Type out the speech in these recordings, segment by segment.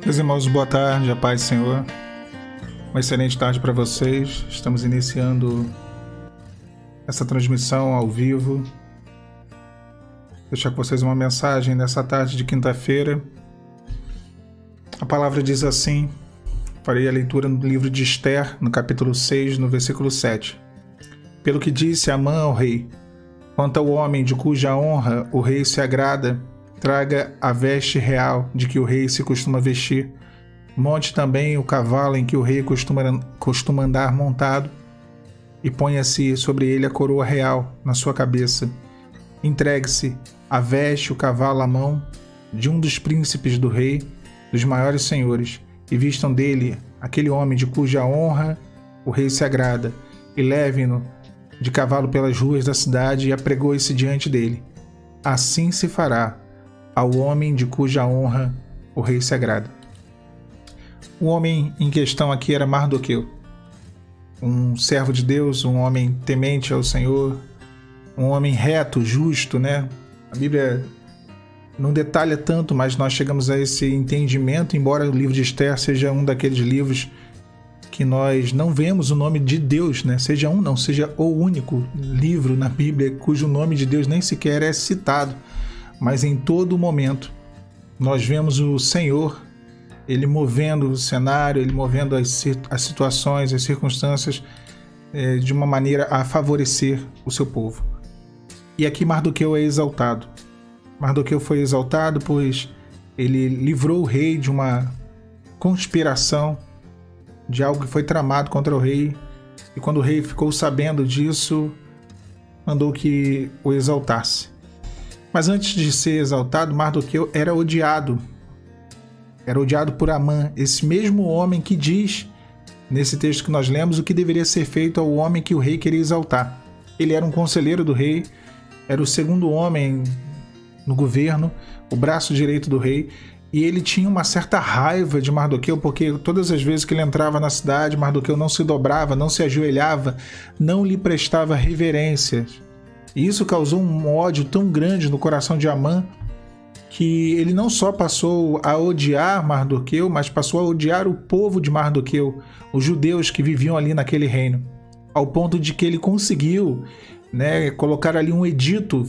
Meus irmãos, boa tarde, a paz do Senhor. Uma excelente tarde para vocês. Estamos iniciando essa transmissão ao vivo. Vou deixar com vocês uma mensagem nessa tarde de quinta-feira. A palavra diz assim, farei a leitura no livro de Esther, no capítulo 6, no versículo 7. Pelo que disse Amã ao rei, quanto ao homem de cuja honra o rei se agrada, traga a veste real de que o rei se costuma vestir. Monte também o cavalo em que o rei costuma andar montado e ponha-se sobre ele a coroa real na sua cabeça. Entregue-se a veste, o cavalo à mão de um dos príncipes do rei, dos maiores senhores, e vistam dele aquele homem de cuja honra o rei se agrada, e levem-no de cavalo pelas ruas da cidade e apregoe-se diante dele. Assim se fará ao homem de cuja honra o rei se agrada. O homem em questão aqui era Mardoqueu, um servo de Deus, um homem temente ao Senhor, um homem reto, justo, né? A Bíblia não detalha tanto, mas nós chegamos a esse entendimento, embora o livro de Esther seja um daqueles livros que nós não vemos o nome de Deus, né? Seja o único livro na Bíblia cujo nome de Deus nem sequer é citado. Mas em todo momento nós vemos o Senhor, Ele movendo o cenário, Ele movendo as situações, as circunstâncias de uma maneira a favorecer o seu povo. E aqui Mardoqueu é exaltado. Mardoqueu foi exaltado pois ele livrou o rei de uma conspiração, de algo que foi tramado contra o rei. E quando o rei ficou sabendo disso, mandou que o exaltasse. Mas antes de ser exaltado, Mardoqueu era odiado. Era odiado por Amã, esse mesmo homem que diz, nesse texto que nós lemos, o que deveria ser feito ao homem que o rei queria exaltar. Ele era um conselheiro do rei, era o segundo homem no governo, o braço direito do rei, e ele tinha uma certa raiva de Mardoqueu, porque todas as vezes que ele entrava na cidade, Mardoqueu não se dobrava, não se ajoelhava, não lhe prestava reverências. E isso causou um ódio tão grande no coração de Amã, que ele não só passou a odiar Mardoqueu, mas passou a odiar o povo de Mardoqueu, os judeus que viviam ali naquele reino, ao ponto de que ele conseguiu, né, colocar ali um edito,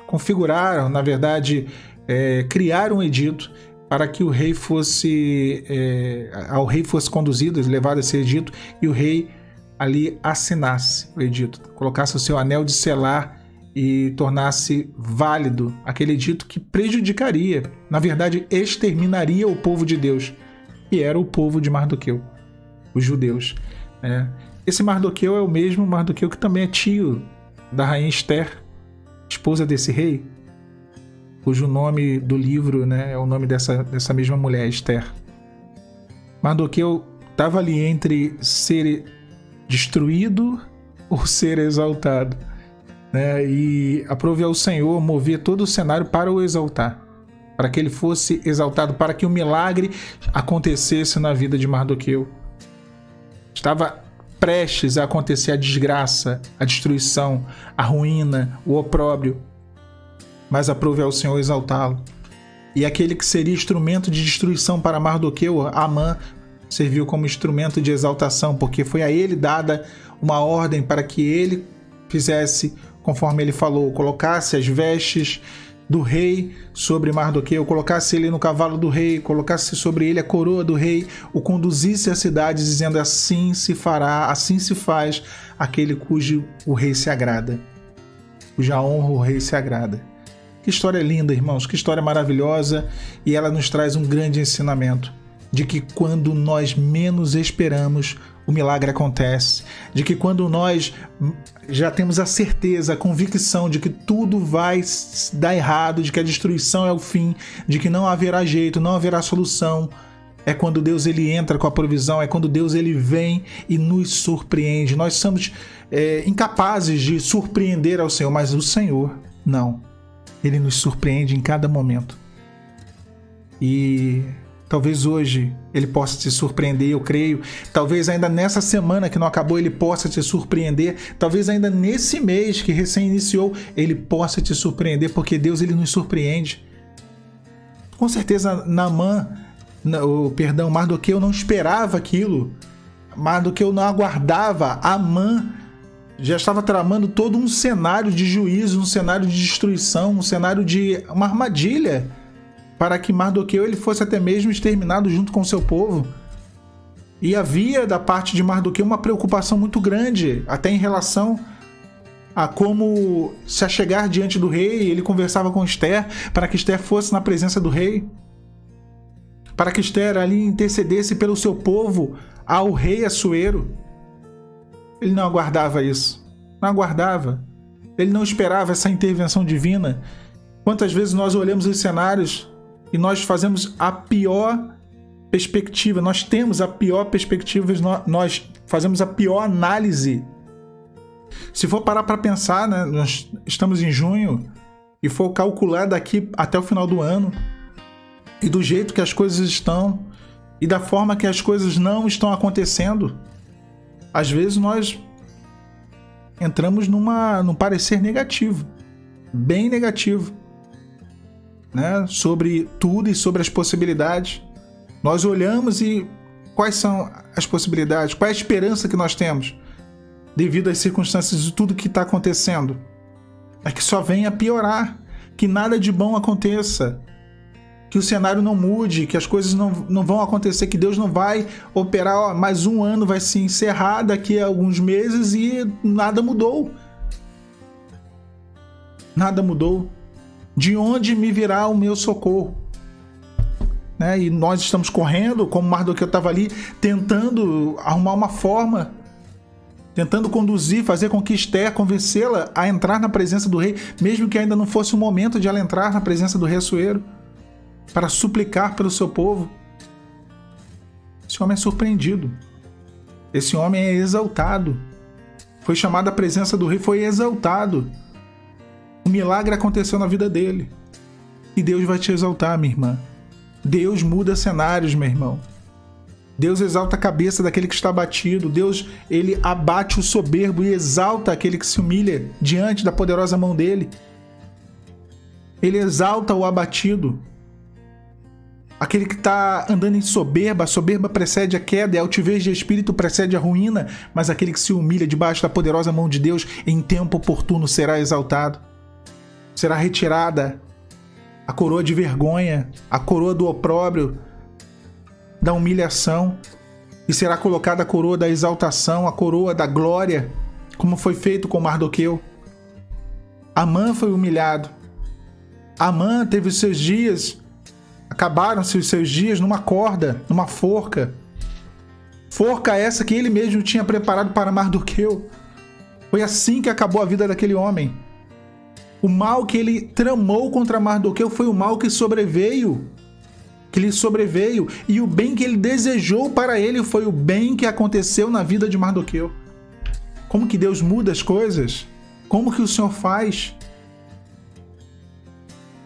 configurar, na verdade, criar um edito para que o rei ao rei fosse conduzido, levado a esse edito, e o rei ali assinasse o edito, colocasse o seu anel de selar e tornasse válido aquele edito que prejudicaria, na verdade exterminaria o povo de Deus, que era o povo de Mardoqueu, os judeus. Esse Mardoqueu é o mesmo Mardoqueu que também é tio da rainha Esther, esposa desse rei, cujo nome do livro, né, é o nome dessa mesma mulher, Esther. Mardoqueu estava ali entre ser destruído ou ser exaltado, né? E aprove ao Senhor mover todo o cenário para o exaltar, para que ele fosse exaltado, para que o milagre acontecesse na vida de Mardoqueu. Estava prestes a acontecer a desgraça, a destruição, a ruína, o opróbrio, mas aprove ao Senhor exaltá-lo. E aquele que seria instrumento de destruição para Mardoqueu, Amã, serviu como instrumento de exaltação, porque foi a ele dada uma ordem para que ele fizesse conforme ele falou, colocasse as vestes do rei sobre Mardoqueu, colocasse ele no cavalo do rei, colocasse sobre ele a coroa do rei, o conduzisse à cidade dizendo: assim se fará, assim se faz aquele cujo o rei se agrada, cuja honra o rei se agrada. Que história linda, irmãos, que história maravilhosa, e ela nos traz um grande ensinamento de que quando nós menos esperamos, o milagre acontece, de que quando nós já temos a certeza, a convicção de que tudo vai dar errado, de que a destruição é o fim, de que não haverá jeito, não haverá solução, é quando Deus ele entra com a provisão, é quando Deus ele vem e nos surpreende. Nós somos incapazes de surpreender ao Senhor, mas o Senhor não. Ele nos surpreende em cada momento. E talvez hoje ele possa te surpreender, eu creio. Talvez ainda nessa semana que não acabou ele possa te surpreender. Talvez ainda nesse mês que recém iniciou ele possa te surpreender, porque Deus ele nos surpreende. Com certeza Mardoqueu não esperava aquilo. Mardoqueu não aguardava. Amã já estava tramando todo um cenário de juízo, um cenário de destruição, um cenário de uma armadilha para que Mardoqueu ele fosse até mesmo exterminado junto com seu povo. E havia da parte de Mardoqueu uma preocupação muito grande, até em relação a como se achegar diante do rei. Ele conversava com Esther para que Esther fosse na presença do rei, para que Esther ali intercedesse pelo seu povo ao rei Assuero. Ele não aguardava isso, não aguardava. Ele não esperava essa intervenção divina. Quantas vezes nós olhamos os cenários e nós fazemos a pior perspectiva, nós temos a pior perspectiva, nós fazemos a pior análise. Se for parar para pensar, né, nós estamos em junho e for calcular daqui até o final do ano, e do jeito que as coisas estão e da forma que as coisas não estão acontecendo, às vezes nós entramos num parecer negativo, bem negativo, né, sobre tudo e sobre as possibilidades. Nós olhamos e quais são as possibilidades, qual é a esperança que nós temos devido às circunstâncias de tudo que está acontecendo? É que só venha piorar, que nada de bom aconteça, que o cenário não mude, que as coisas não vão acontecer, que Deus não vai operar, mais um ano vai se encerrar daqui a alguns meses e nada mudou. Nada mudou. De onde me virá o meu socorro? Né? E nós estamos correndo, como Mardoqueu estava ali, tentando arrumar uma forma, tentando conduzir, fazer com que Esther, convencê-la a entrar na presença do rei, mesmo que ainda não fosse o momento de ela entrar na presença do rei Assuero, para suplicar pelo seu povo. Esse homem é surpreendido. Esse homem é exaltado. Foi chamado à presença do rei, foi exaltado. Um milagre aconteceu na vida dele. E Deus vai te exaltar, minha irmã. Deus muda cenários, meu irmão. Deus exalta a cabeça daquele que está abatido. Deus, ele abate o soberbo e exalta aquele que se humilha diante da poderosa mão dele. Ele exalta o abatido. Aquele que está andando em soberba, a soberba precede a queda, e a altivez de espírito precede a ruína, mas aquele que se humilha debaixo da poderosa mão de Deus, em tempo oportuno será exaltado. Será retirada a coroa de vergonha, a coroa do opróbrio, da humilhação, e será colocada a coroa da exaltação, a coroa da glória, como foi feito com Mardoqueu. Amã foi humilhado. Amã teve os seus dias, acabaram-se os seus dias numa corda, numa forca. Forca essa que ele mesmo tinha preparado para Mardoqueu. Foi assim que acabou a vida daquele homem. O mal que ele tramou contra Mardoqueu foi o mal que sobreveio, que lhe sobreveio, e o bem que ele desejou para ele foi o bem que aconteceu na vida de Mardoqueu. Como que Deus muda as coisas? Como que o Senhor faz?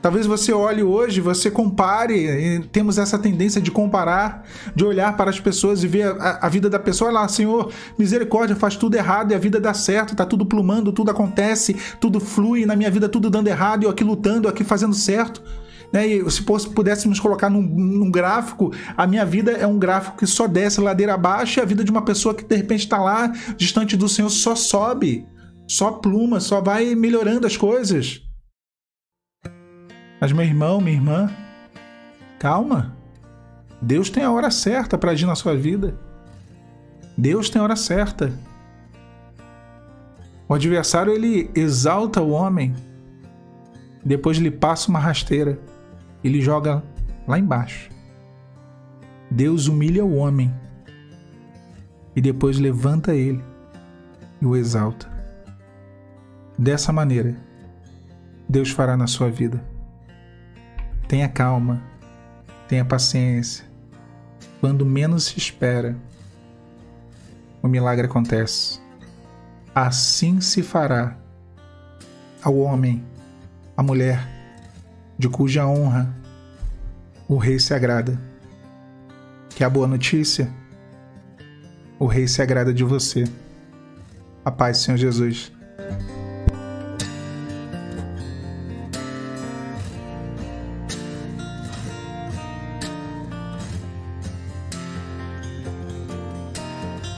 Talvez você olhe hoje, você compare, e temos essa tendência de comparar, de olhar para as pessoas e ver a vida da pessoa. Olha lá, Senhor, misericórdia, faz tudo errado e a vida dá certo, tá tudo plumando, tudo acontece, tudo flui, na minha vida tudo dando errado, e eu aqui lutando, eu aqui fazendo certo. Né? E se pudéssemos colocar num gráfico, a minha vida é um gráfico que só desce ladeira abaixo, e a vida de uma pessoa que de repente está lá, distante do Senhor, só sobe, só pluma, só vai melhorando as coisas. Mas meu irmão, minha irmã, calma. Deus tem a hora certa para agir na sua vida. Deus tem a hora certa. O adversário, ele exalta o homem, depois lhe passa uma rasteira, ele joga lá embaixo. Deus humilha o homem e depois levanta ele e o exalta. Dessa maneira, Deus fará na sua vida. Tenha calma, tenha paciência. Quando menos se espera, o milagre acontece. Assim se fará ao homem, à mulher, de cuja honra o rei se agrada. Que a boa notícia? O rei se agrada de você. A paz, Senhor Jesus.